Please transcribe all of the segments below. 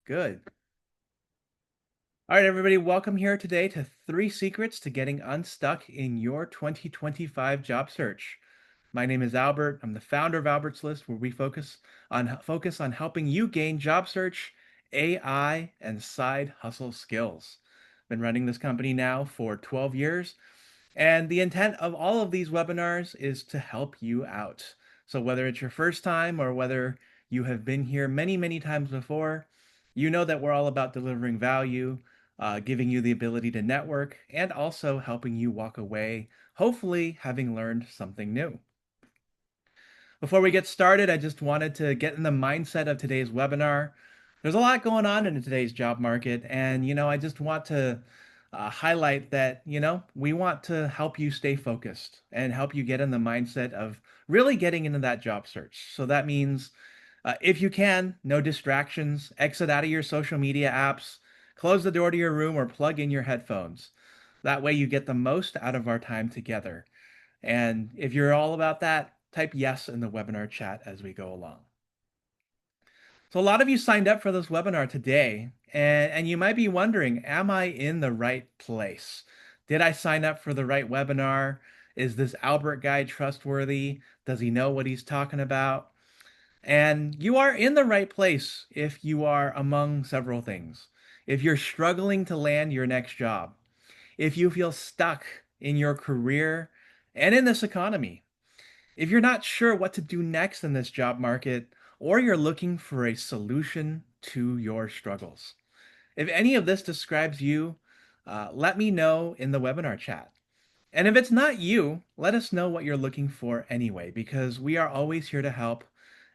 Good. All right, everybody, welcome here today to 3 secrets to getting unstuck in your 2025 job search. My name is Albert. I'm the founder of Albert's List, where we focus on helping you gain job search, AI, and side hustle skills. Been running this company now for 12 years, and the intent of all of these webinars is to help you out. So whether it's your first time or whether you have been here many, many times before, you know that we're all about delivering value, giving you the ability to network, and also helping you walk away, hopefully having learned something new. Before we get started, I just wanted to get in the mindset of today's webinar. There's a lot going on in today's job market, and I just want to highlight that, we want to help you stay focused and help you get in the mindset of really getting into that job search. So that means, if you can, no distractions, exit out of your social media apps, close the door to your room, or plug in your headphones. That way you get the most out of our time together. And if you're all about that, type yes in the webinar chat as we go along. So a lot of you signed up for this webinar today, and you might be wondering, am I in the right place? Did I sign up for the right webinar? Is this Albert guy trustworthy? Does he know what he's talking about? And you are in the right place if you are among several things. If you're struggling to land your next job, if you feel stuck in your career and in this economy, if you're not sure what to do next in this job market, or you're looking for a solution to your struggles. If any of this describes you, let me know in the webinar chat. And if it's not you, let us know what you're looking for anyway, because we are always here to help,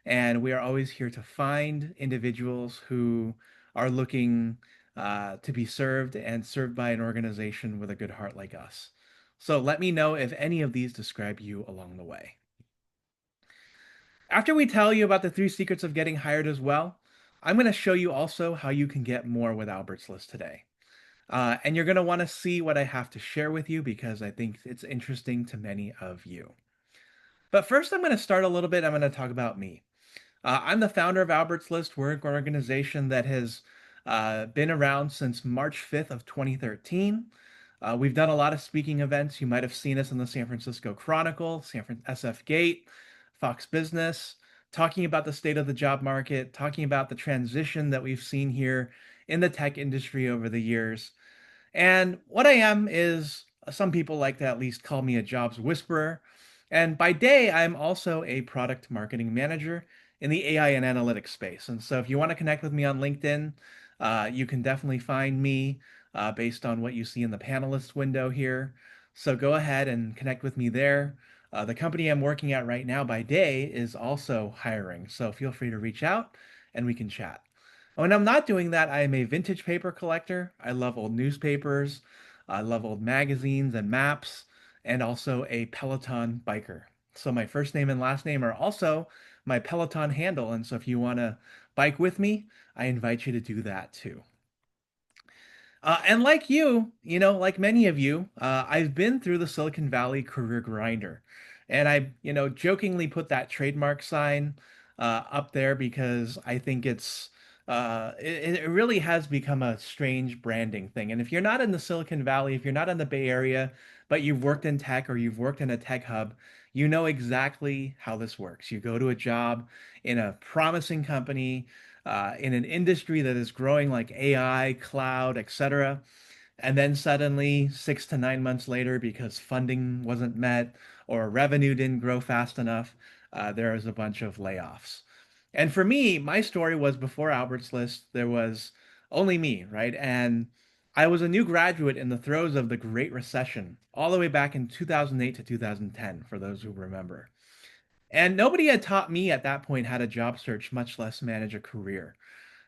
and we are always here to find individuals who are looking to be served and served by an organization with a good heart like us. So let me know if any of these describe you along the way. After we tell you about the 3 secrets of getting hired as well, I'm going to show you also how you can get more with Albert's List today. And you're going to want to see what I have to share with you because I think it's interesting to many of you. But first, I'm going to start a little bit. I'm going to talk about me. I'm the founder of Albert's List. We're an organization that has been around since March 5th of 2013. We've done a lot of speaking events. You might have seen us in the San Francisco Chronicle, SF Gate, Fox Business, talking about the state of the job market, talking about the transition that we've seen here in the tech industry over the years. And what I am is, some people like to at least call me a jobs whisperer. And by day, I'm also a product marketing manager in the AI and analytics space. And so if you want to connect with me on LinkedIn, you can definitely find me based on what you see in the panelist window here. So go ahead and connect with me there. The company I'm working at right now by day is also hiring. So feel free to reach out and we can chat. When I'm not doing that, I am a vintage paper collector. I love old newspapers. I love old magazines and maps, and also a Peloton biker. So my first name and last name are also my Peloton handle. And so if you want to bike with me, I invite you to do that too. And like you, like many of you, I've been through the Silicon Valley career grinder. And I, jokingly put that trademark sign up there because I think it really has become a strange branding thing. And if you're not in the Silicon Valley, if you're not in the Bay Area, but you've worked in tech or you've worked in a tech hub, you know exactly how this works. You go to a job in a promising company, in an industry that is growing like AI, cloud, etc. And then suddenly, 6 to 9 months later, because funding wasn't met or revenue didn't grow fast enough, there was a bunch of layoffs. And for me, my story was before Albert's List, there was only me, right? And I was a new graduate in the throes of the Great Recession, all the way back in 2008 to 2010, for those who remember. And nobody had taught me at that point how to job search, much less manage a career.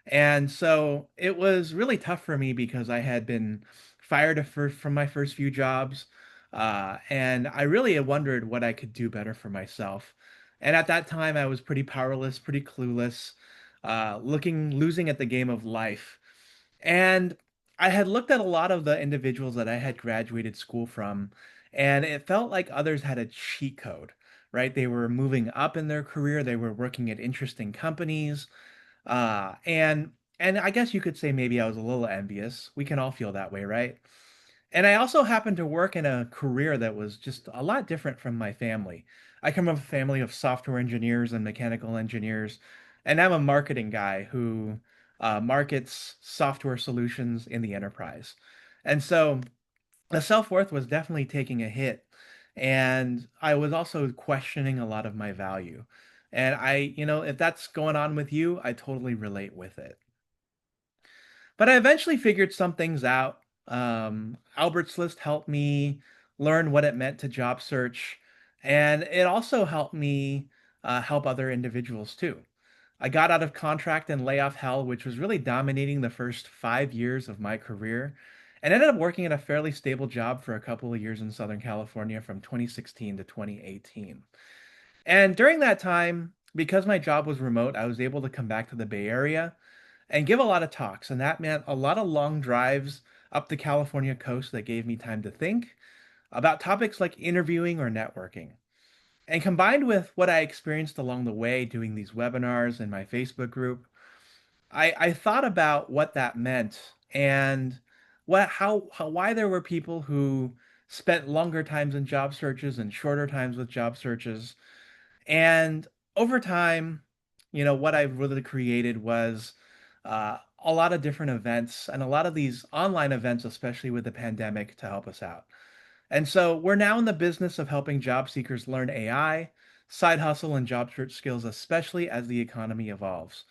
And so it was really tough for me because I had been fired from my first few jobs. And I really had wondered what I could do better for myself. And at that time, I was pretty powerless, pretty clueless, losing at the game of life. And I had looked at a lot of the individuals that I had graduated school from, and it felt like others had a cheat code, right? They were moving up in their career, they were working at interesting companies, and And I guess you could say maybe I was a little envious. We can all feel that way, right? And I also happened to work in a career that was just a lot different from my family. I come from a family of software engineers and mechanical engineers, and I'm a marketing guy who markets software solutions in the enterprise. And so the self-worth was definitely taking a hit, and I was also questioning a lot of my value. And if that's going on with you, I totally relate with it. But I eventually figured some things out. Albert's List helped me learn what it meant to job search, and it also helped me help other individuals too. I got out of contract and layoff hell, which was really dominating the first 5 years of my career, and ended up working at a fairly stable job for a couple of years in Southern California from 2016 to 2018. And during that time, because my job was remote, I was able to come back to the Bay Area and give a lot of talks. And that meant a lot of long drives up the California coast that gave me time to think about topics like interviewing or networking. And combined with what I experienced along the way doing these webinars in my Facebook group, I thought about what that meant and why there were people who spent longer times in job searches and shorter times with job searches. And over time, what I really created was a lot of different events and a lot of these online events, especially with the pandemic, to help us out. And so we're now in the business of helping job seekers learn AI, side hustle, and job search skills, especially as the economy evolves.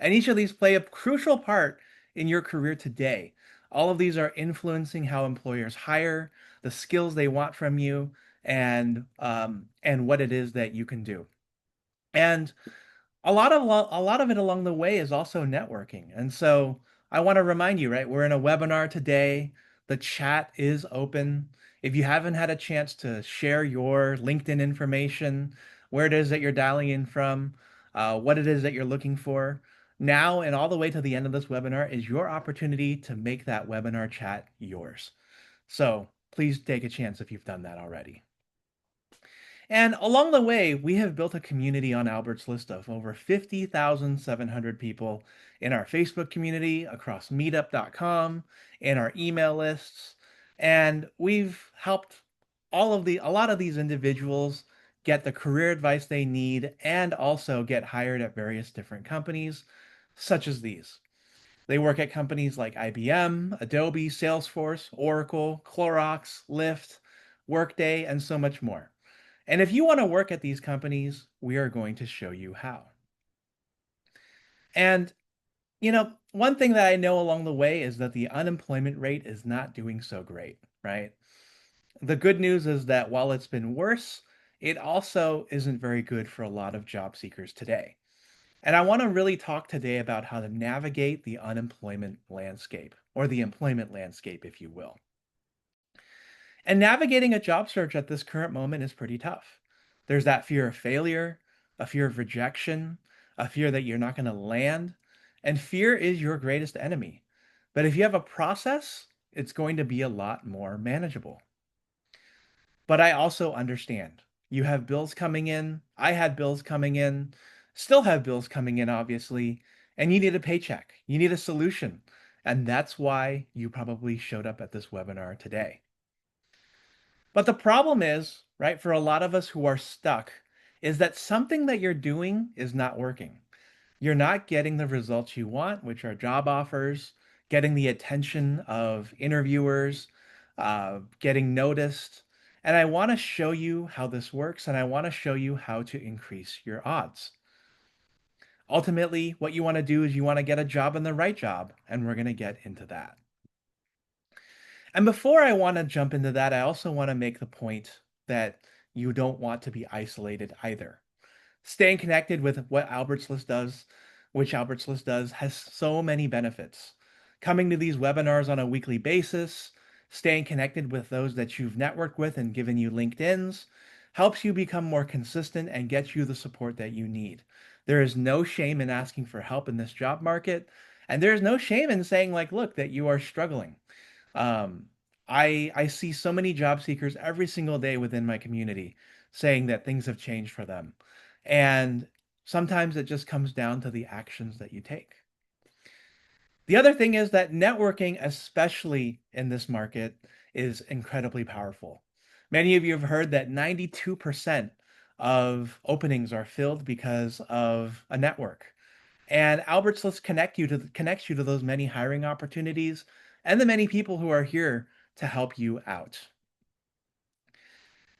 And each of these play a crucial part in your career today. All of these are influencing how employers hire, the skills they want from you, and what it is that you can do. And a lot of it along the way is also networking. And so I want to remind you, right? We're in a webinar today. The chat is open. If you haven't had a chance to share your LinkedIn information, where it is that you're dialing in from, what it is that you're looking for, now and all the way to the end of this webinar is your opportunity to make that webinar chat yours. So please take a chance if you've done that already. And along the way, we have built a community on Albert's List of over 50,700 people in our Facebook community, across meetup.com, in our email lists. And we've helped a lot of these individuals get the career advice they need and also get hired at various different companies, such as these. They work at companies like IBM, Adobe, Salesforce, Oracle, Clorox, Lyft, Workday, and so much more. And if you want to work at these companies, we are going to show you how. And, one thing that I know along the way is that the unemployment rate is not doing so great, right? The good news is that while it's been worse, it also isn't very good for a lot of job seekers today. And I want to really talk today about how to navigate the unemployment landscape, or the employment landscape, if you will. And navigating a job search at this current moment is pretty tough. There's that fear of failure, a fear of rejection, a fear that you're not going to land, and fear is your greatest enemy. But if you have a process, it's going to be a lot more manageable. But I also understand you have bills coming in. I had bills coming in, still have bills coming in, obviously, and you need a paycheck. You need a solution. And that's why you probably showed up at this webinar today. But the problem is, right, for a lot of us who are stuck, is that something that you're doing is not working. You're not getting the results you want, which are job offers, getting the attention of interviewers, getting noticed. And I want to show you how this works, and I want to show you how to increase your odds. Ultimately, what you want to do is you want to get a job in the right job, and we're going to get into that. And before I want to jump into that, I also want to make the point that you don't want to be isolated either. Staying connected with what Albert's List does, which Albert's List does, has so many benefits. Coming to these webinars on a weekly basis, staying connected with those that you've networked with and given you LinkedIn's, helps you become more consistent and gets you the support that you need. There is no shame in asking for help in this job market, and there is no shame in saying, like, look, that you are struggling. Um, I see so many job seekers every single day within my community saying that things have changed for them. And sometimes it just comes down to the actions that you take. The other thing is that networking, especially in this market, is incredibly powerful. Many of you have heard that 92% of openings are filled because of a network. And Albert's List connects you to those many hiring opportunities and the many people who are here to help you out.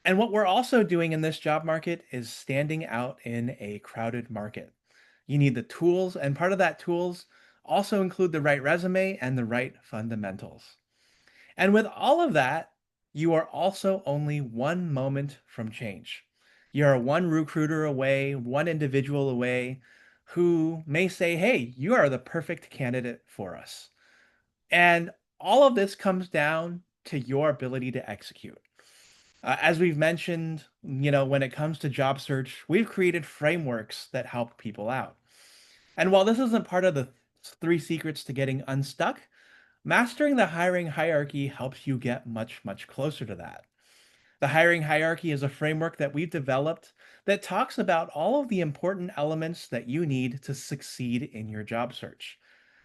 And what we're also doing in this job market is standing out in a crowded market. You need the tools, and part of that tools also include the right resume and the right fundamentals. And with all of that, you are also only one moment from change. You're one recruiter away, one individual away who may say, hey, you are the perfect candidate for us. And all of this comes down to your ability to execute. As we've mentioned, when it comes to job search, we've created frameworks that help people out. And while this isn't part of the three secrets to getting unstuck, mastering the hiring hierarchy helps you get much, much closer to that. The hiring hierarchy is a framework that we've developed that talks about all of the important elements that you need to succeed in your job search.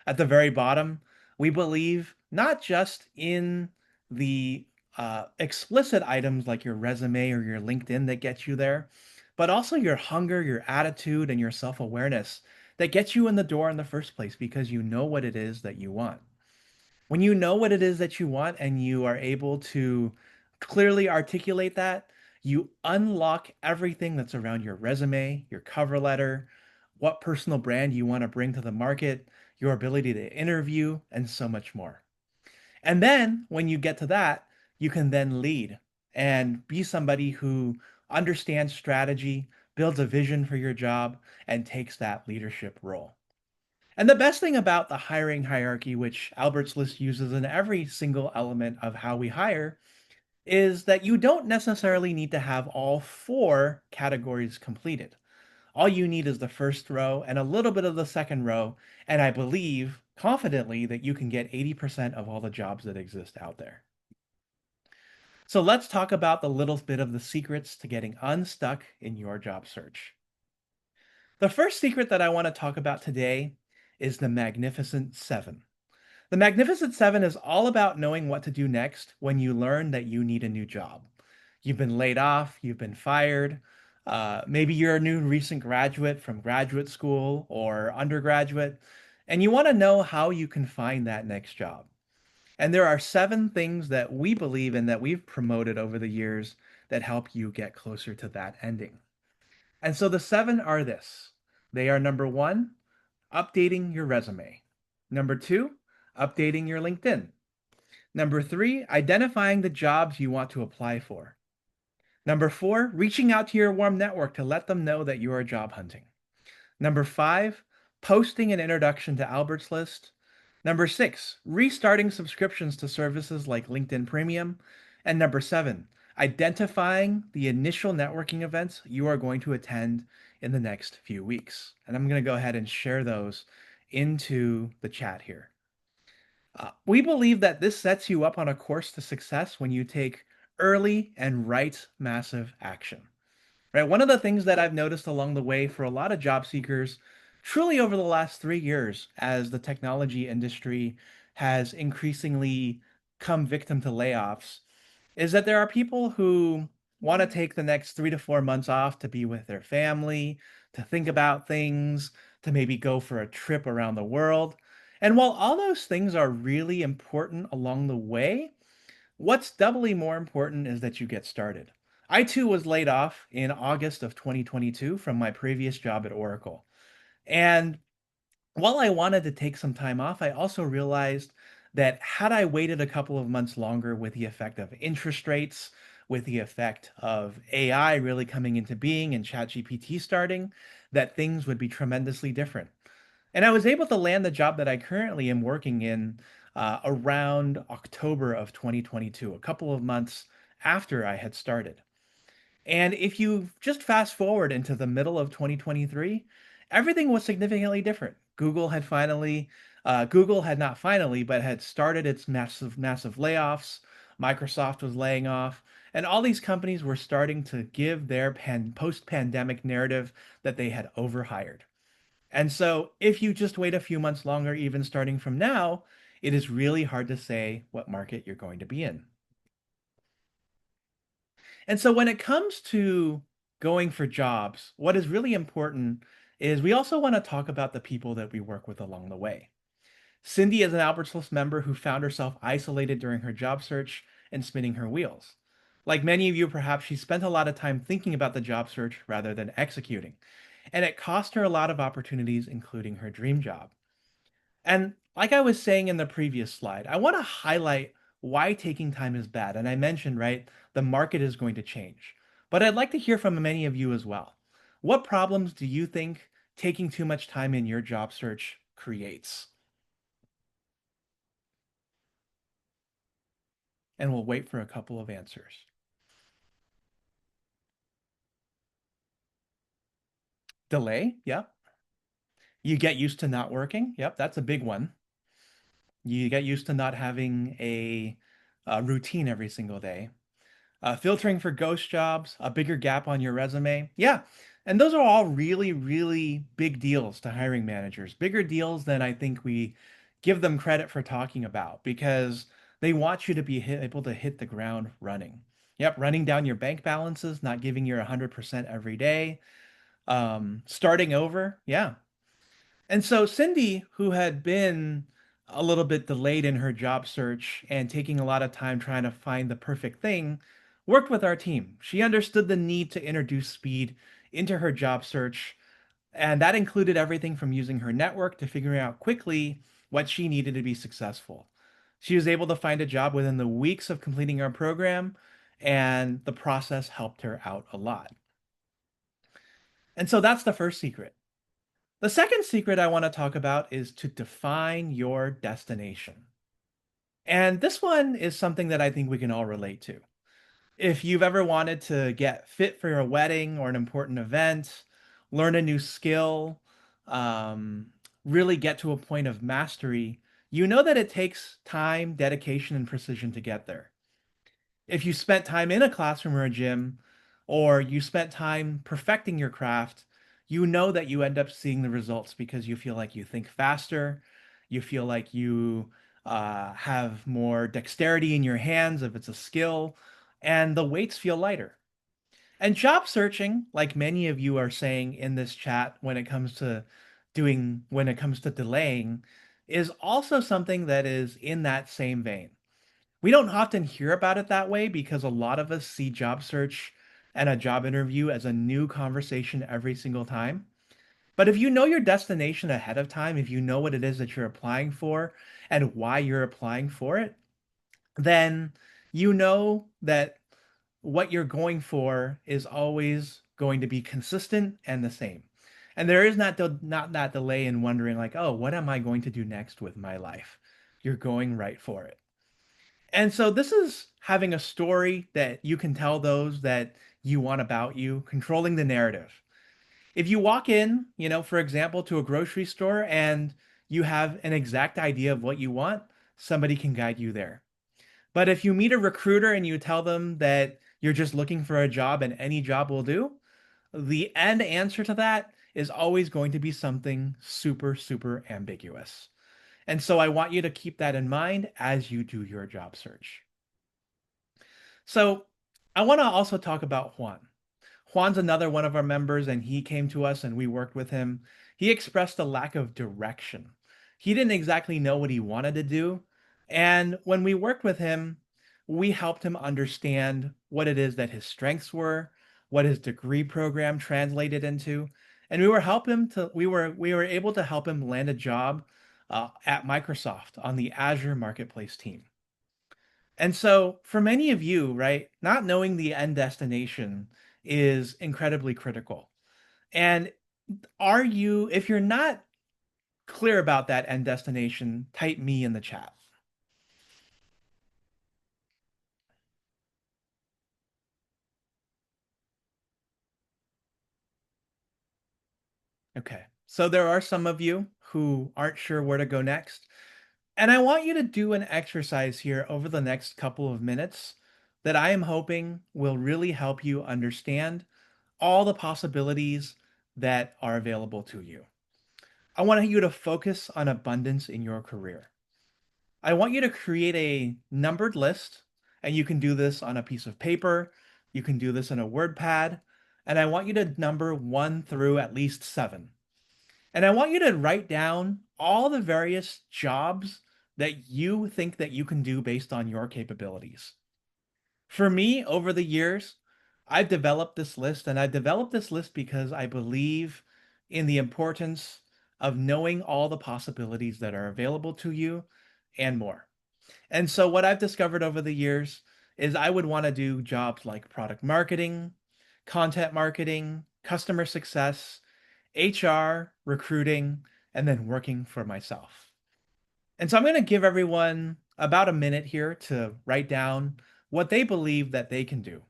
At the very bottom, we believe not just in the explicit items like your resume or your LinkedIn that gets you there, but also your hunger, your attitude, and your self awareness that gets you in the door in the first place because you know what it is that you want. When you know what it is that you want and you are able to clearly articulate that, you unlock everything that's around your resume, your cover letter, what personal brand you want to bring to the market, your ability to interview, and so much more. And then when you get to that, you can then lead and be somebody who understands strategy, builds a vision for your job, and takes that leadership role. And the best thing about the hiring hierarchy, which Albert's List uses in every single element of how we hire, is that you don't necessarily need to have all four categories completed. All you need is the first row and a little bit of the second row, and I believe confidently that you can get 80% of all the jobs that exist out there. So let's talk about the little bit of the secrets to getting unstuck in your job search. The first secret that I want to talk about today is the Magnificent Seven. The Magnificent Seven is all about knowing what to do next when you learn that you need a new job. You've been laid off, you've been fired, maybe you're a new recent graduate from graduate school or undergraduate, and you want to know how you can find that next job. And there are seven things that we believe in that we've promoted over the years that help you get closer to that ending. And so the seven are this. They are number one, updating your resume. Number two, updating your LinkedIn. Number three, identifying the jobs you want to apply for. Number four, reaching out to your warm network to let them know that you are job hunting. Number five, posting an introduction to Albert's List. Number six, restarting subscriptions to services like LinkedIn Premium. And number seven, identifying the initial networking events you are going to attend in the next few weeks. And I'm going to go ahead and share those into the chat here. We believe that this sets you up on a course to success when you take early and right massive action. Right? One of the things that I've noticed along the way for a lot of job seekers, truly over the last 3 years, as the technology industry has increasingly come victim to layoffs, is that there are people who want to take the next 3 to 4 months off to be with their family, to think about things, to maybe go for a trip around the world. And while all those things are really important along the way, what's doubly more important is that you get started. I too was laid off in August of 2022 from my previous job at Oracle. And while I wanted to take some time off, I also realized that had I waited a couple of months longer with the effect of interest rates, with the effect of AI really coming into being and ChatGPT starting, that things would be tremendously different. And I was able to land the job that I currently am working in around October of 2022, a couple of months after I had started. And if you just fast forward into the middle of 2023, everything was significantly different. Google had not finally, but had started its massive, massive layoffs. Microsoft was laying off, and all these companies were starting to give their post-pandemic narrative that they had overhired. And so if you just wait a few months longer, even starting from now, it is really hard to say what market you're going to be in. And so when it comes to going for jobs, what is really important is we also want to talk about the people that we work with along the way. Cindy is an Alberts List member who found herself isolated during her job search and spinning her wheels. Like many of you, perhaps she spent a lot of time thinking about the job search rather than executing, and it cost her a lot of opportunities, including her dream job. And like I was saying in the previous slide, I want to highlight why taking time is bad. And I mentioned, right, the market is going to change. But I'd like to hear from many of you as well. What problems do you think taking too much time in your job search creates? And we'll wait for a couple of answers. Delay, yep. You get used to not working. Yep, that's a big one. You get used to not having a routine every single day. Filtering for ghost jobs, a bigger gap on your resume. Yeah. And those are all really, really big deals to hiring managers. Bigger deals than I think we give them credit for talking about because they want you to be able to hit the ground running. Yep, running down your bank balances, not giving your 100% every day, starting over. Yeah, and so Cindy, who had been a little bit delayed in her job search and taking a lot of time trying to find the perfect thing, worked with our team. She understood the need to introduce speed into her job search, and that included everything from using her network to figuring out quickly what she needed to be successful. She was able to find a job within the weeks of completing our program, and the process helped her out a lot. And so that's the first secret. The second secret I want to talk about is to define your destination. And this one is something that I think we can all relate to. If you've ever wanted to get fit for a wedding or an important event, learn a new skill, um, really get to a point of mastery, you know that it takes time, dedication, and precision to get there. If you spent time in a classroom or a gym, or you spent time perfecting your craft, you know that you end up seeing the results because you feel like you think faster, you feel like you have more dexterity in your hands if it's a skill, and the weights feel lighter. And job searching, like many of you are saying in this chat when it comes to delaying, is also something that is in that same vein. We don't often hear about it that way because a lot of us see job search and a job interview as a new conversation every single time. But if you know your destination ahead of time, if you know what it is that you're applying for and why you're applying for it, then you know that what you're going for is always going to be consistent and the same. And there is not that delay in wondering like, oh, what am I going to do next with my life? You're going right for it. And so this is having a story that you can tell those that you want about you, controlling the narrative. If you walk in, for example, to a grocery store and you have an exact idea of what you want, somebody can guide you there. But if you meet a recruiter and you tell them that you're just looking for a job and any job will do, the end answer to that is always going to be something super, super ambiguous. And so I want you to keep that in mind as you do your job search. So I want to also talk about Juan. Juan's another one of our members, and he came to us and we worked with him. He expressed a lack of direction. He didn't exactly know what he wanted to do. And when we worked with him, we helped him understand what it is that his strengths were, what his degree program translated into, and we were able to help him land a job at Microsoft on the Azure Marketplace team. And so, for many of you, right, not knowing the end destination is incredibly critical. And if you're not clear about that end destination, type me in the chat. Okay. So, there are some of you who aren't sure where to go next. And I want you to do an exercise here over the next couple of minutes that I am hoping will really help you understand all the possibilities that are available to you. I want you to focus on abundance in your career. I want you to create a numbered list, and you can do this on a piece of paper. You can do this in a word pad. And I want you to number one through at least seven. And I want you to write down all the various jobs that you think that you can do based on your capabilities. For me, over the years, I've developed this list, and I've developed this list because I believe in the importance of knowing all the possibilities that are available to you and more. And so, what I've discovered over the years is I would want to do jobs like product marketing, content marketing, customer success, HR, recruiting, and then working for myself. And so I'm going to give everyone about a minute here to write down what they believe that they can do.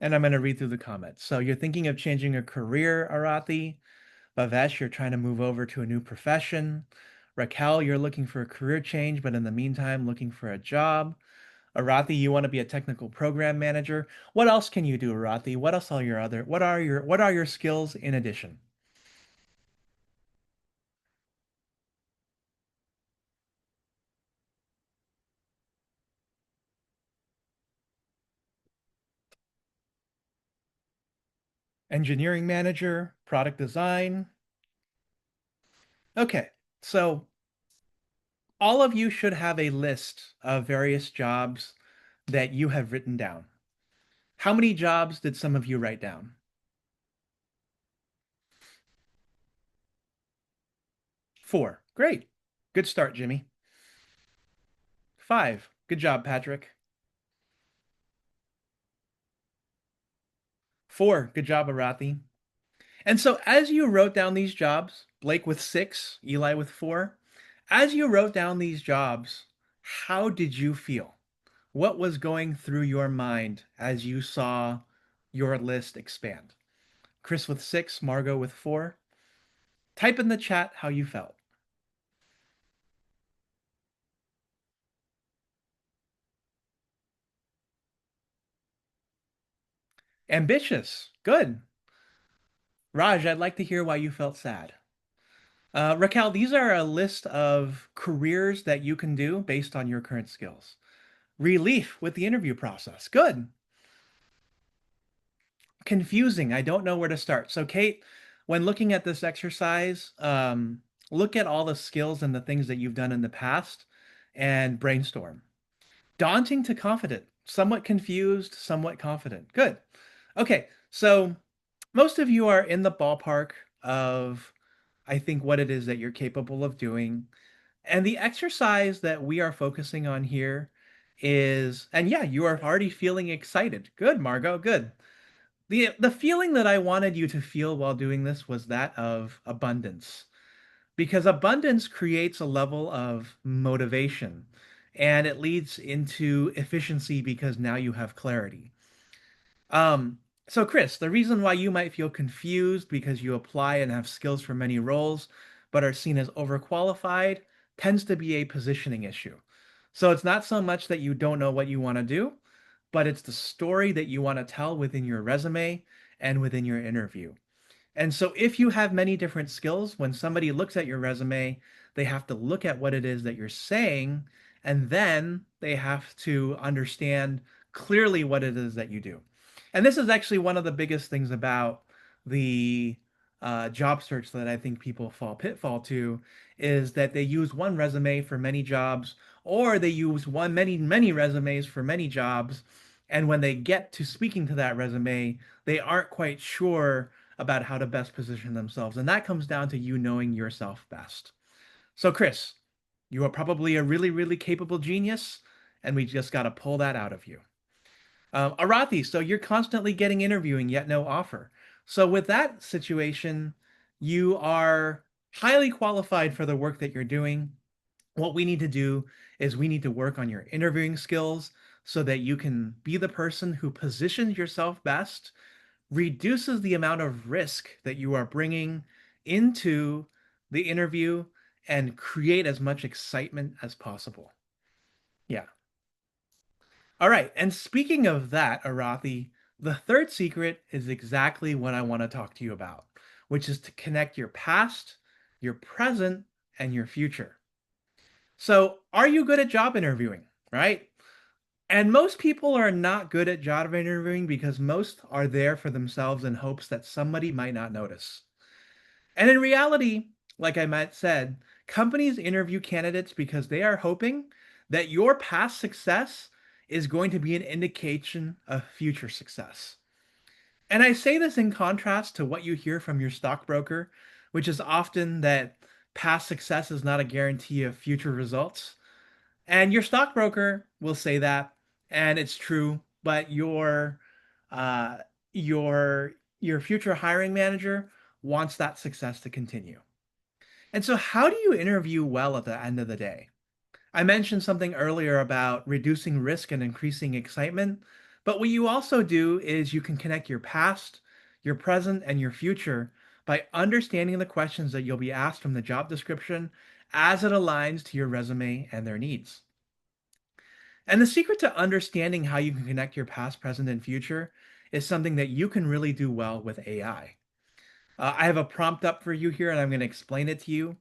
And I'm going to read through the comments. So you're thinking of changing a career, Arathi. Bavesh, you're trying to move over to a new profession. Raquel, you're looking for a career change, but in the meantime, looking for a job. Arathi, you want to be a technical program manager. What else can you do, Arathi? What are your skills in addition? Engineering manager, product design. Okay, so all of you should have a list of various jobs that you have written down. How many jobs did some of you write down? 4. Great. Good start, Jimmy. 5. Good job, Patrick. 4. Good job, Arathi. And so as you wrote down these jobs, Blake with 6, Eli with 4, as you wrote down these jobs, how did you feel? What was going through your mind as you saw your list expand? Chris with 6, Margot with 4. Type in the chat how you felt. Ambitious. Good. Raj, I'd like to hear why you felt sad. Raquel, these are a list of careers that you can do based on your current skills. Relief with the interview process. Good. Confusing. I don't know where to start. So, Kate, when looking at this exercise, look at all the skills and the things that you've done in the past and brainstorm. Daunting to confident. Somewhat confused, somewhat confident. Good. Okay, so most of you are in the ballpark of, I think, what it is that you're capable of doing. And the exercise that we are focusing on here is, and yeah, you are already feeling excited. Good, Margot, good. The feeling that I wanted you to feel while doing this was that of abundance, because abundance creates a level of motivation and it leads into efficiency because now you have clarity. Um, so Chris, the reason why you might feel confused because you apply and have skills for many roles, but are seen as overqualified, tends to be a positioning issue. So it's not so much that you don't know what you want to do, but it's the story that you want to tell within your resume and within your interview. And so if you have many different skills, when somebody looks at your resume, they have to look at what it is that you're saying, and then they have to understand clearly what it is that you do. And this is actually one of the biggest things about the job search that I think people fall pitfall to is that they use one resume for many jobs, or they use many resumes for many jobs. And when they get to speaking to that resume, they aren't quite sure about how to best position themselves. And that comes down to you knowing yourself best. So, Chris, you are probably a really, really capable genius, and we just got to pull that out of you. Arathi, so you're constantly getting interviewing, yet no offer. So, with that situation, you are highly qualified for the work that you're doing. What we need to do is we need to work on your interviewing skills so that you can be the person who positions yourself best, reduces the amount of risk that you are bringing into the interview, and create as much excitement as possible. Yeah. All right. And speaking of that, Arathi, the third secret is exactly what I want to talk to you about, which is to connect your past, your present, and your future. So, are you good at job interviewing, right? And most people are not good at job interviewing because most are there for themselves in hopes that somebody might not notice. And in reality, like I might said, companies interview candidates because they are hoping that your past success is going to be an indication of future success. And I say this in contrast to what you hear from your stockbroker, which is often that past success is not a guarantee of future results. And your stockbroker will say that, and it's true, but uh, your your future hiring manager wants that success to continue. And so, how do you interview well at the end of the day? I mentioned something earlier about reducing risk and increasing excitement, but what you also do is you can connect your past, your present, and your future by understanding the questions that you'll be asked from the job description as it aligns to your resume and their needs. And the secret to understanding how you can connect your past, present, and future is something that you can really do well with AI. I have a prompt up for you here, and I'm going to explain it to you.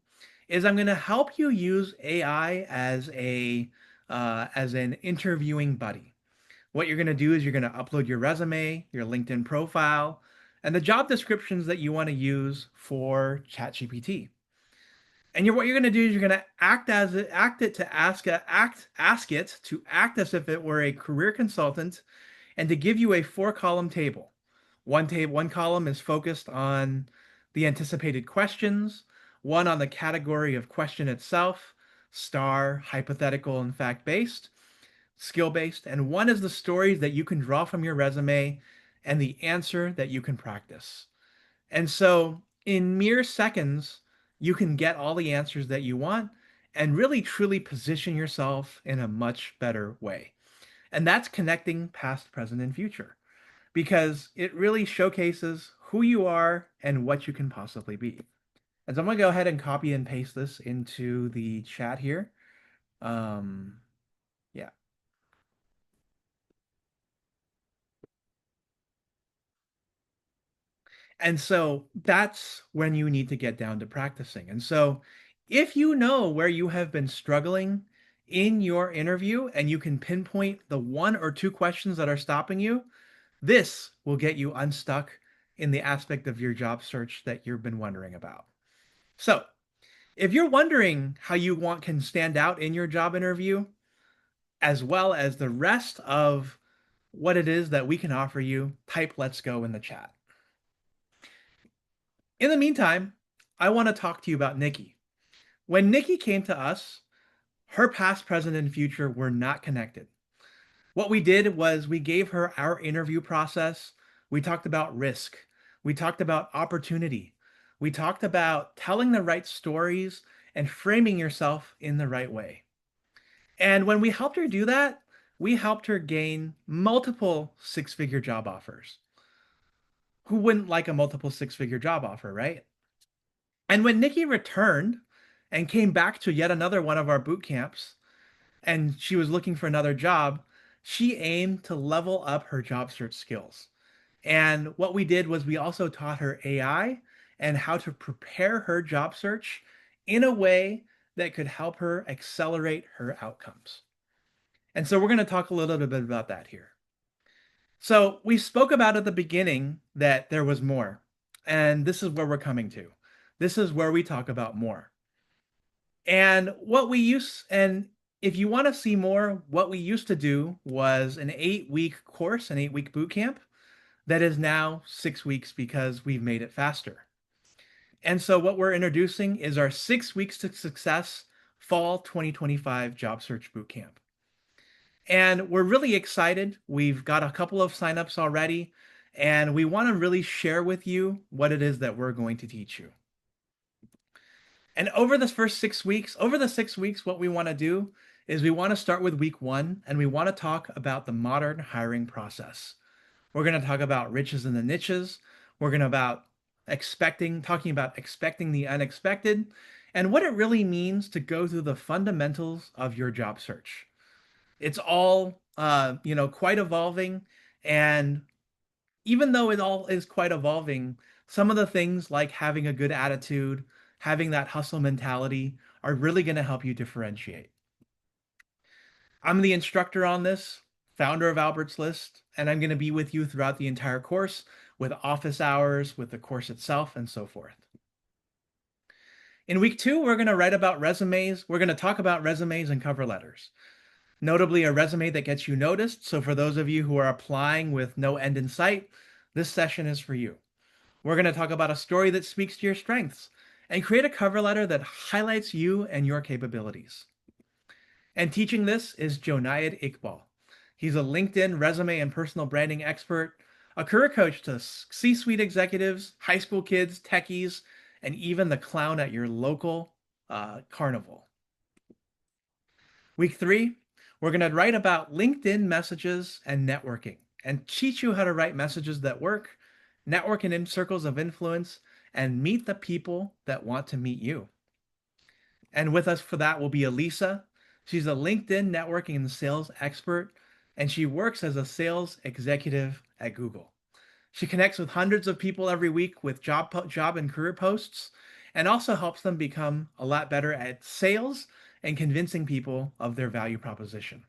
Is I'm going to help you use AI as an interviewing buddy. What you're going to do is you're going to upload your resume, your LinkedIn profile, and the job descriptions that you want to use for ChatGPT. And what you're going to do is you're going to act it to ask it to act as if it were a career consultant and to give you a four-column table. One column is focused on the anticipated questions, one on the category of question itself, star, hypothetical, and fact-based, skill-based, and one is the stories that you can draw from your resume and the answer that you can practice. And so in mere seconds, you can get all the answers that you want and really truly position yourself in a much better way. And that's connecting past, present, and future because it really showcases who you are and what you can possibly be. And so I'm going to go ahead and copy and paste this into the chat here. Um, yeah. And so that's when you need to get down to practicing. And so if you know where you have been struggling in your interview and you can pinpoint the one or two questions that are stopping you, this will get you unstuck in the aspect of your job search that you've been wondering about. So, if you're wondering how you want can stand out in your job interview, as well as the rest of what it is that we can offer you, type let's go in the chat. In the meantime, I want to talk to you about Nikki. When Nikki came to us, her past, present, and future were not connected. What we did was we gave her our interview process. We talked about risk. We talked about opportunity. We talked about telling the right stories and framing yourself in the right way. And when we helped her do that, we helped her gain multiple six-figure job offers. Who wouldn't like a multiple six-figure job offer, right? And when Nikki returned and came back to yet another one of our boot camps, and she was looking for another job, she aimed to level up her job search skills. And what we did was we also taught her AI and how to prepare her job search in a way that could help her accelerate her outcomes. And so we're going to talk a little bit about that here. So we spoke about at the beginning that there was more, and this is where we're coming to. This is where we talk about more. And if you want to see more, what we used to do was an 8-week course, an 8-week boot camp that is now 6 weeks because we've made it faster. And so what we're introducing is our 6 weeks to success fall 2025 job search boot camp. And we're really excited. We've got a couple of signups already, and we want to really share with you what it is that we're going to teach you. And over the 6 weeks, what we want to do is we want to start with week one, and we want to talk about the modern hiring process. We're going to talk about riches and the niches. We're going to talking about expecting the unexpected, and what it really means to go through the fundamentals of your job search. It's all quite evolving, and even though it all is quite evolving, Some of the things like having a good attitude, having that hustle mentality are really going to help you differentiate. I'm the instructor on this, founder of Albert's List, and I'm going to be with you throughout the entire course with office hours, with the course itself, and so forth. In week 2, we're going to write about resumes. We're going to talk about resumes and cover letters. Notably, a resume that gets you noticed. So for those of you who are applying with no end in sight, this session is for you. We're going to talk about a story that speaks to your strengths and create a cover letter that highlights you and your capabilities. And teaching this is Jonaid Iqbal. He's a LinkedIn resume and personal branding expert, a career coach to C-suite executives, high school kids, techies, and even the clown at your local carnival. Week 3, we're going to write about LinkedIn messages and networking and teach you how to write messages that work, network in circles of influence, and meet the people that want to meet you. And with us for that will be Elisa. She's a LinkedIn networking and sales expert, and she works as a sales executive at Google. She connects with hundreds of people every week with job and career posts, and also helps them become a lot better at sales and convincing people of their value proposition.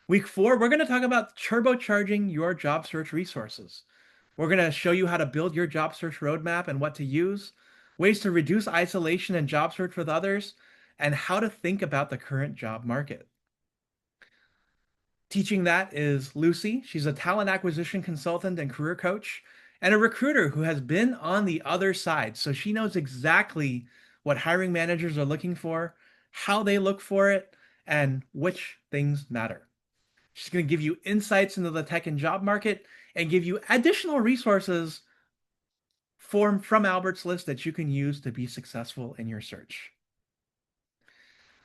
Week 4, we're going to talk about turbocharging your job search resources. We're going to show you how to build your job search roadmap and what to use, ways to reduce isolation and job search with others, and how to think about the current job market. Teaching that is Lucy. She's a talent acquisition consultant and career coach, and a recruiter who has been on the other side. So she knows exactly what hiring managers are looking for, how they look for it, and which things matter. She's going to give you insights into the tech and job market and give you additional resources from Albert's List that you can use to be successful in your search.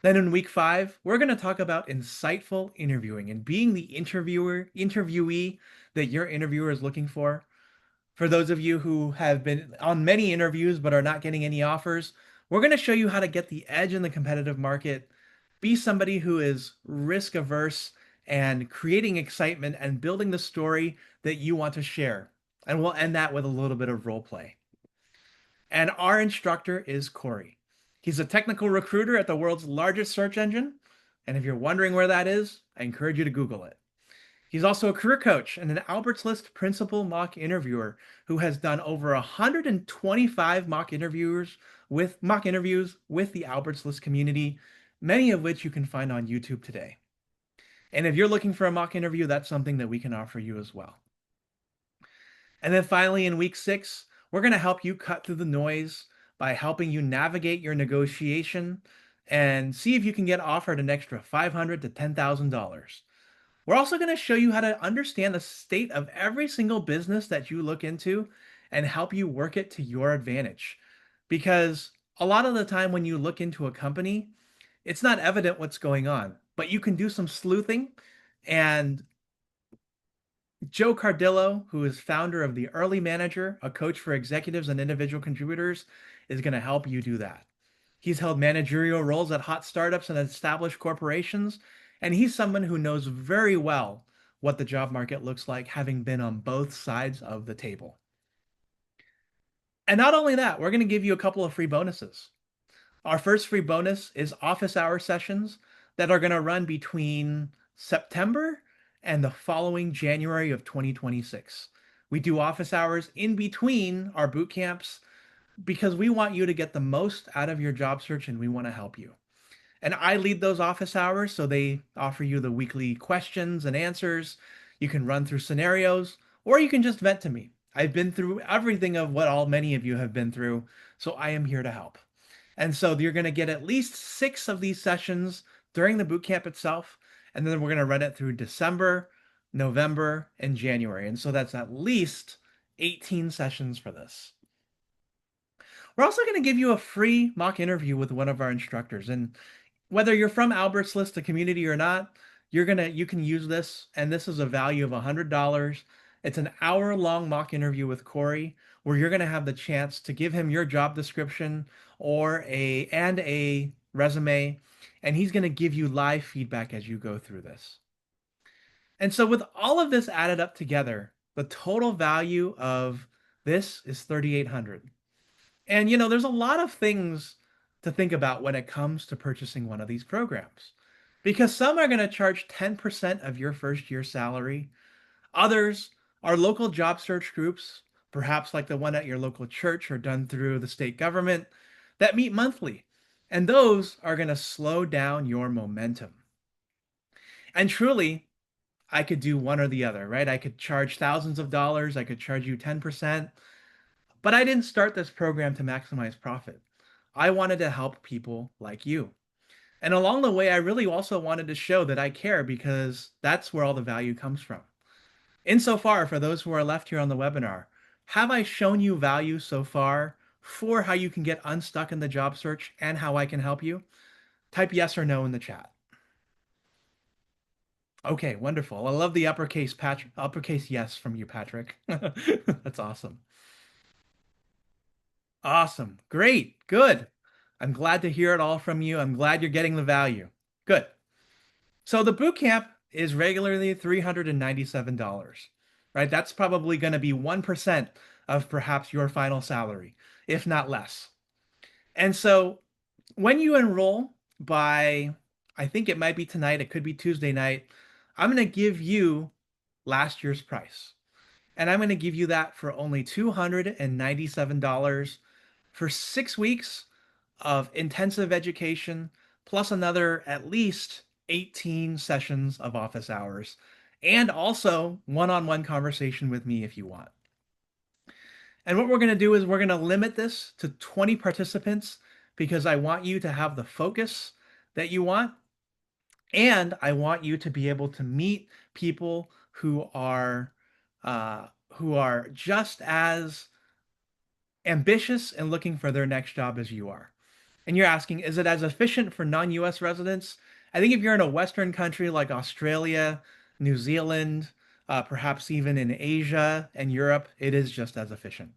Then in week 5, we're going to talk about insightful interviewing and being the interviewee that your interviewer is looking for. For those of you who have been on many interviews but are not getting any offers, we're going to show you how to get the edge in the competitive market, be somebody who is risk averse and creating excitement and building the story that you want to share. And we'll end that with a little bit of role play. And our instructor is Corey. He's a technical recruiter at the world's largest search engine. And if you're wondering where that is, I encourage you to Google it. He's also a career coach and an Albert's List principal mock interviewer who has done over 125 mock interviews with the Albert's List community, many of which you can find on YouTube today. And if you're looking for a mock interview, that's something that we can offer you as well. And then finally, in week 6, we're going to help you cut through the noise by helping you navigate your negotiation and see if you can get offered an extra $500 to $10,000. We're also going to show you how to understand the state of every single business that you look into and help you work it to your advantage. Because a lot of the time when you look into a company, it's not evident what's going on, but you can do some sleuthing. And Joe Cardillo, who is founder of the Early Manager, a coach for executives and individual contributors, is going to help you do that. He's held managerial roles at hot startups and established corporations, and he's someone who knows very well what the job market looks like, having been on both sides of the table. And not only that, we're going to give you a couple of free bonuses. Our first free bonus is office hour sessions that are going to run between September and the following January of 2026. We do office hours in between our boot camps because we want you to get the most out of your job search and we want to help you. And I lead those office hours, so they offer you the weekly questions and answers. You can run through scenarios, or you can just vent to me. I've been through everything of what many of you have been through, so I am here to help. And so you're going to get at least 6 of these sessions during the bootcamp itself, and then we're going to run it through December, November, and January. And so that's at least 18 sessions for this. We're also going to give you a free mock interview with one of our instructors. And whether you're from Albert's List, the community or not, you can use this, and this is a value of $100. It's an hour-long mock interview with Corey, where you're going to have the chance to give him your job description and a resume, and he's going to give you live feedback as you go through this. And so with all of this added up together, the total value of This is 3,800. And there's a lot of things to think about when it comes to purchasing one of these programs. Because some are going to charge 10% of your first year salary. Others are local job search groups, perhaps like the one at your local church or done through the state government, that meet monthly. And those are going to slow down your momentum. And truly, I could do one or the other, right? I could charge thousands of dollars, I could charge you 10%, but I didn't start this program to maximize profit. I wanted to help people like you. And along the way, I really also wanted to show that I care because that's where all the value comes from. Insofar, for those who are left here on the webinar, have I shown you value so far for how you can get unstuck in the job search and how I can help you? Type yes or no in the chat. Okay, wonderful. I love the uppercase yes from you, Patrick. That's awesome. Awesome. Great. Good. I'm glad to hear it all from you. I'm glad you're getting the value. Good. So the boot camp is regularly $397, right? That's probably going to be 1% of perhaps your final salary, if not less. And so when you enroll by, I think it might be tonight, it could be Tuesday night, I'm going to give you last year's price. And I'm going to give you that for only $297 for 6 weeks of intensive education, plus another at least 18 sessions of office hours, and also one on one conversation with me if you want. And what we're going to do is we're going to limit this to 20 participants because I want you to have the focus that you want. And I want you to be able to meet people who are just as ambitious and looking for their next job as you are. And you're asking, is it as efficient for non-US residents? I think if you're in a Western country like Australia, New Zealand, perhaps even in Asia and Europe, it is just as efficient.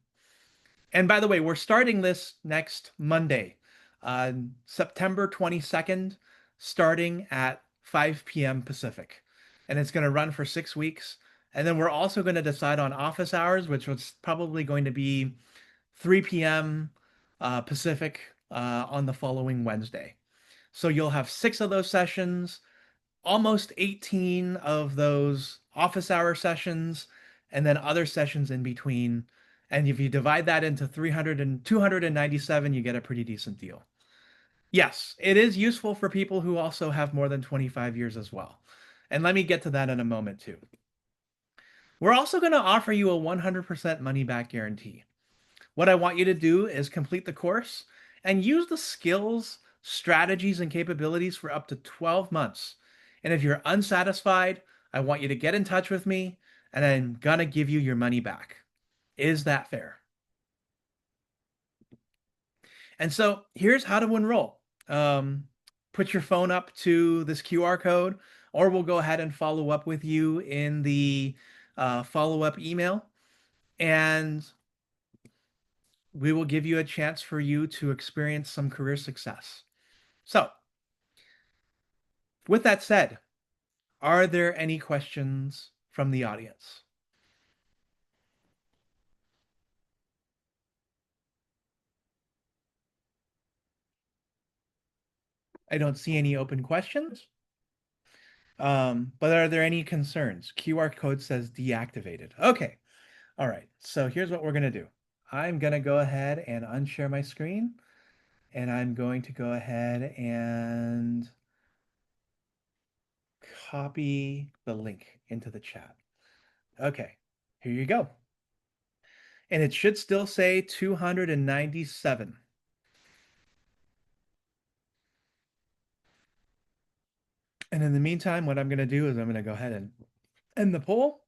And by the way, we're starting this next Monday, uh, September 22nd, starting at 5 p.m. Pacific. And it's going to run for 6 weeks. And then we're also going to decide on office hours, which was probably going to be 3 p.m. Pacific on the following Wednesday. So you'll have 6 of those sessions, almost 18 of those office hour sessions, and then other sessions in between. And if you divide that into 300 and 297, you get a pretty decent deal. Yes, it is useful for people who also have more than 25 years as well. And let me get to that in a moment too. We're also going to offer you a 100% money back guarantee. What I want you to do is complete the course and use the skills, strategies, and capabilities for up to 12 months. And if you're unsatisfied, I want you to get in touch with me and I'm going to give you your money back. Is that fair? And so here's how to enroll. Put your phone up to this QR code, or we'll go ahead and follow up with you in the follow up email. And we will give you a chance for you to experience some career success. So, with that said, are there any questions from the audience? I don't see any open questions. But are there any concerns? QR code says deactivated. Okay. All right. So here's what we're going to do. I'm going to go ahead and unshare my screen, and I'm going to go ahead and copy the link into the chat. Okay. Here you go. And it should still say 297. And in the meantime, what I'm going to do is I'm going to go ahead and end the poll.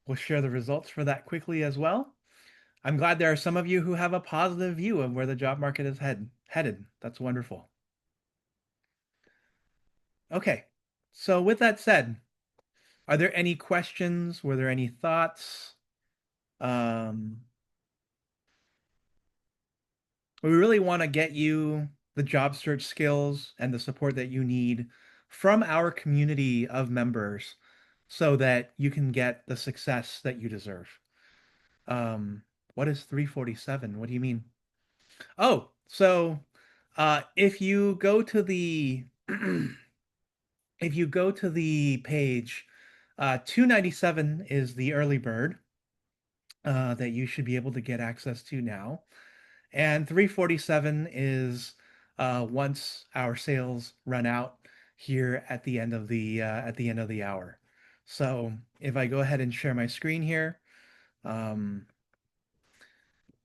We'll share the results for that quickly as well. I'm glad there are some of you who have a positive view of where the job market is headed. That's wonderful. Okay. So with that said, are there any questions? Were there any thoughts? Um, we really want to get you the job search skills and the support that you need from our community of members so that you can get the success that you deserve. Um, What is 347? What do you mean? Oh, so if you go to the if you go to the page, 297 is the early bird that you should be able to get access to now. And 347 is once our sales run out here at the end of the hour. So if I go ahead and share my screen here, um,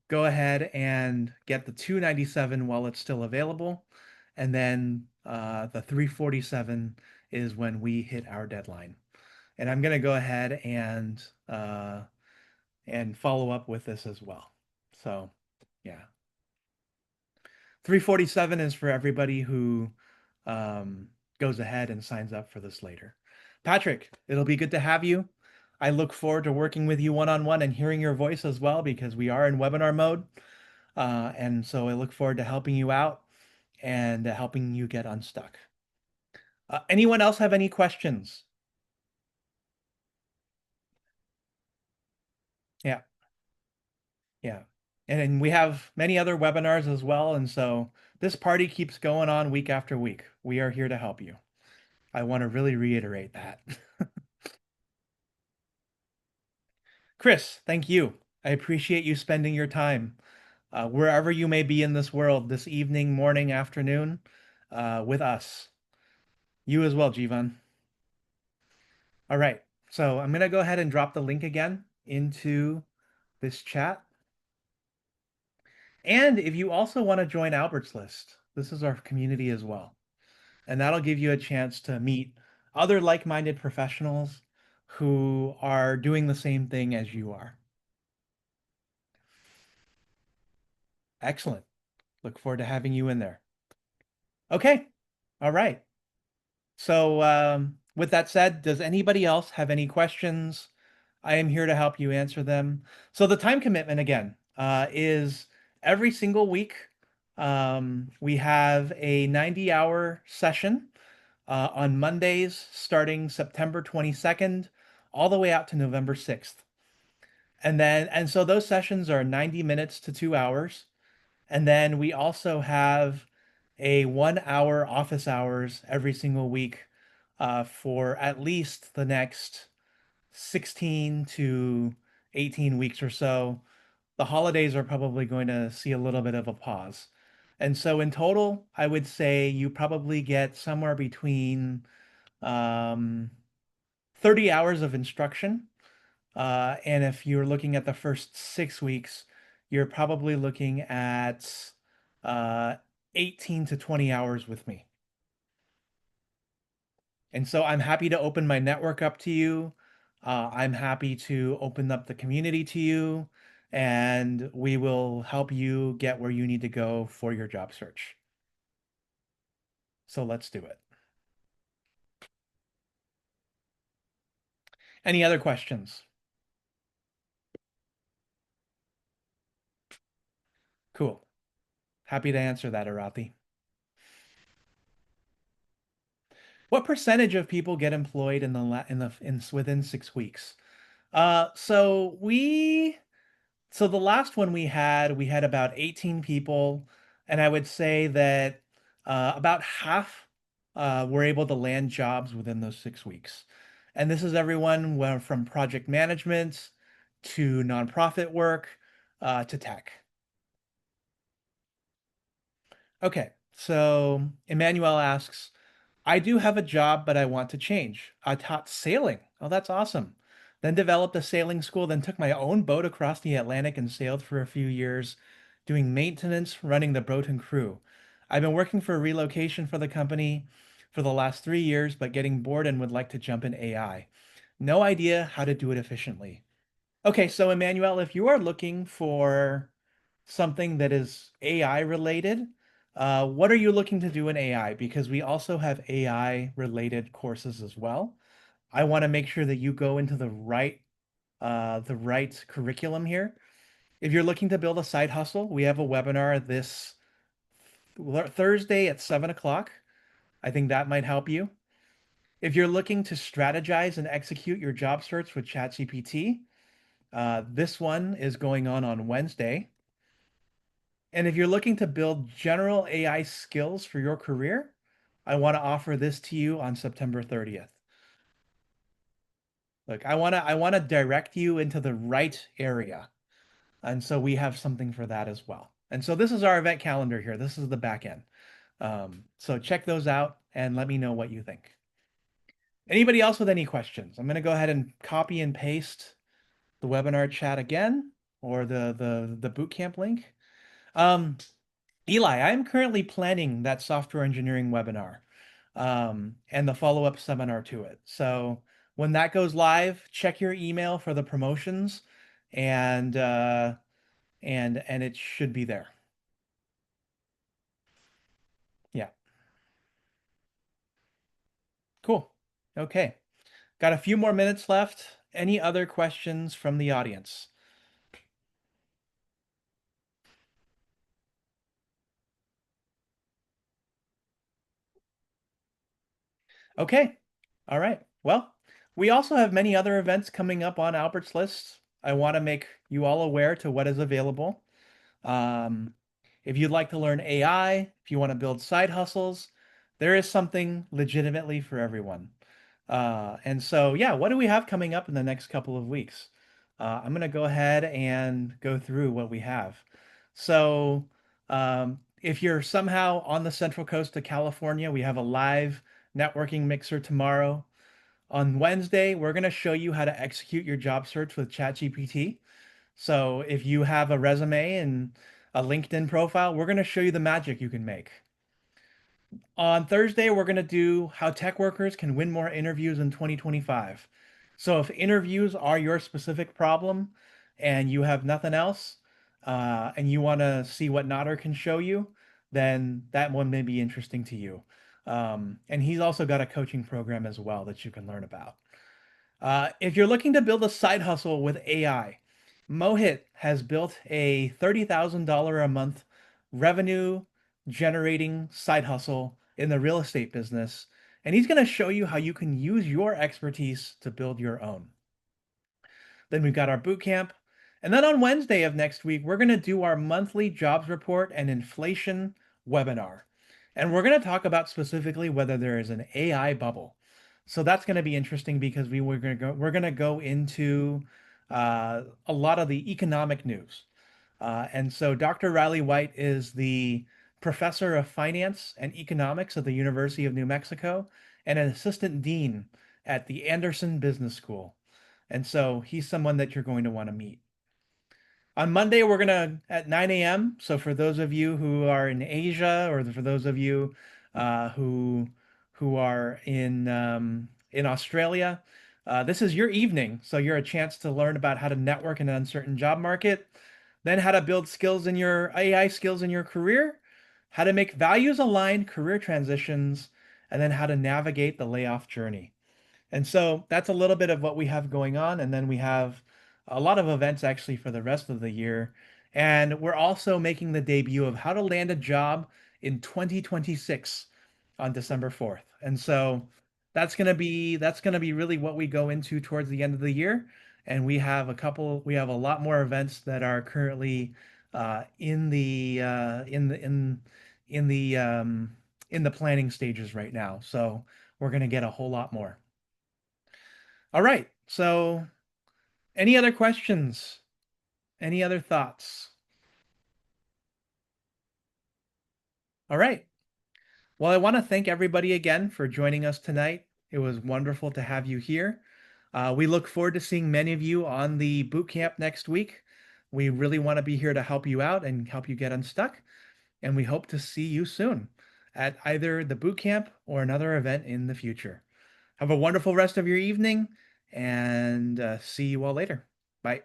go ahead and get the 297 while it's still available. And then the 347 is when we hit our deadline. And I'm going to go ahead and follow up with this as well. So, yeah. 347 is for everybody who um, goes ahead and signs up for this later. Patrick, it'll be good to have you. I look forward to working with you one-on-one and hearing your voice as well because we are in webinar mode. And so I look forward to helping you out and helping you get unstuck. Anyone else have any questions? Yeah, yeah. And we have many other webinars as well. And so this party keeps going on week after week. We are here to help you. I want to really reiterate that. Chris, thank you. I appreciate you spending your time wherever you may be in this world, this evening, morning, afternoon, with us. You as well, Jivan. All right. So I'm going to go ahead and drop the link again into this chat. And if you also want to join Albert's List, this is our community as well. And that'll give you a chance to meet other like-minded professionals who are doing the same thing as you are. Excellent. Look forward to having you in there. Okay. All right. So, with that said, does anybody else have any questions? I am here to help you answer them. So, the time commitment again is every single week. We have a 90-hour session on Mondays starting September 22nd all the way out to November 6th. And so those sessions are 90 minutes to 2 hours. And then we also have a 1 hour office hours every single week for at least the next 16 to 18 weeks or so. The holidays are probably going to see a little bit of a pause. And so in total, I would say you probably get somewhere between um, 30 hours of instruction. And if you're looking at the first 6 weeks, you're probably looking at uh, 18 to 20 hours with me. And so I'm happy to open my network up to you. I'm happy to open up the community to you, and we will help you get where you need to go for your job search. So let's do it. Any other questions? Cool. Happy to answer that, Arathi. What percentage of people get employed in within 6 weeks? So the last one we had about 18 people, and I would say that about half were able to land jobs within those 6 weeks. And this is everyone from project management to nonprofit work to tech. Okay, so Emmanuel asks, I do have a job, but I want to change. I taught sailing. Oh, that's awesome. Then developed a sailing school, then took my own boat across the Atlantic and sailed for a few years, doing maintenance, running the boat and crew. I've been working for relocation for the company for the last 3 years, but getting bored and would like to jump in AI. No idea how to do it efficiently. Okay, so Emmanuel, if you are looking for something that is AI related, what are you looking to do in AI? Because we also have AI related courses as well. I want to make sure that you go into the right curriculum here. If you're looking to build a side hustle, we have a webinar this Thursday at 7 o'clock. I think that might help you. If you're looking to strategize and execute your job search with ChatGPT, This one is going on Wednesday. And if you're looking to build general AI skills for your career, I want to offer this to you on September 30th. Look, I want to direct you into the right area. And so we have something for that as well. And so this is our event calendar here. This is the back end. So check those out and let me know what you think. Anybody else with any questions? I'm going to go ahead and copy and paste the webinar chat again, or the bootcamp link. Um, Eli, I'm currently planning that software engineering webinar, and the follow-up seminar to it. So when that goes live, check your email for the promotions, and and it should be there. Yeah, cool. Okay, got a few more minutes left. Any other questions from the audience? Okay. All right. Well, we also have many other events coming up on Albert's list. I want to make you all aware to what is available. Um, if you'd like to learn AI, if you want to build side hustles, there is something legitimately for everyone. And so, yeah, what do we have coming up in the next couple of weeks? I'm going to go ahead and go through what we have. So, if you're somehow on the Central Coast of California, we have a live networking mixer tomorrow. On Wednesday, we're going to show you how to execute your job search with ChatGPT. So if you have a resume and a LinkedIn profile, we're going to show you the magic you can make. On Thursday, we're going to do how tech workers can win more interviews in 2025. So if interviews are your specific problem and you have nothing else, and you want to see what Notter can show you, then that one may be interesting to you. And he's also got a coaching program as well that you can learn about. If you're looking to build a side hustle with AI, Mohit has built a $30,000 a month revenue generating side hustle in the real estate business. And he's going to show you how you can use your expertise to build your own. Then we've got our boot camp. And then on Wednesday of next week, we're going to do our monthly jobs report and inflation webinar. And we're going to talk about specifically whether there is an AI bubble. So that's going to be interesting because we're going to go into a lot of the economic news. And so Dr. Riley White is the professor of finance and economics at the University of New Mexico and an assistant dean at the Anderson Business School. And so he's someone that you're going to want to meet. On Monday, we're gonna at 9 a.m. So for those of you who are in Asia, or for those of you who are in Australia, this is your evening. So you're a chance to learn about how to network in an uncertain job market, then how to build skills in your AI skills in your career, how to make values aligned career transitions, and then how to navigate the layoff journey. And so that's a little bit of what we have going on. And then we have a lot of events actually for the rest of the year. And we're also making the debut of how to land a job in 2026 on December 4th. And so that's going to be really what we go into towards the end of the year. And we have a lot more events that are currently in in the in the planning stages right now. So we're going to get a whole lot more. All right. So, any other questions? Any other thoughts? All right. Well, I want to thank everybody again for joining us tonight. It was wonderful to have you here. We look forward to seeing many of you on the boot camp next week. We really want to be here to help you out and help you get unstuck. And we hope to see you soon at either the boot camp or another event in the future. Have a wonderful rest of your evening and see you all later. Bye.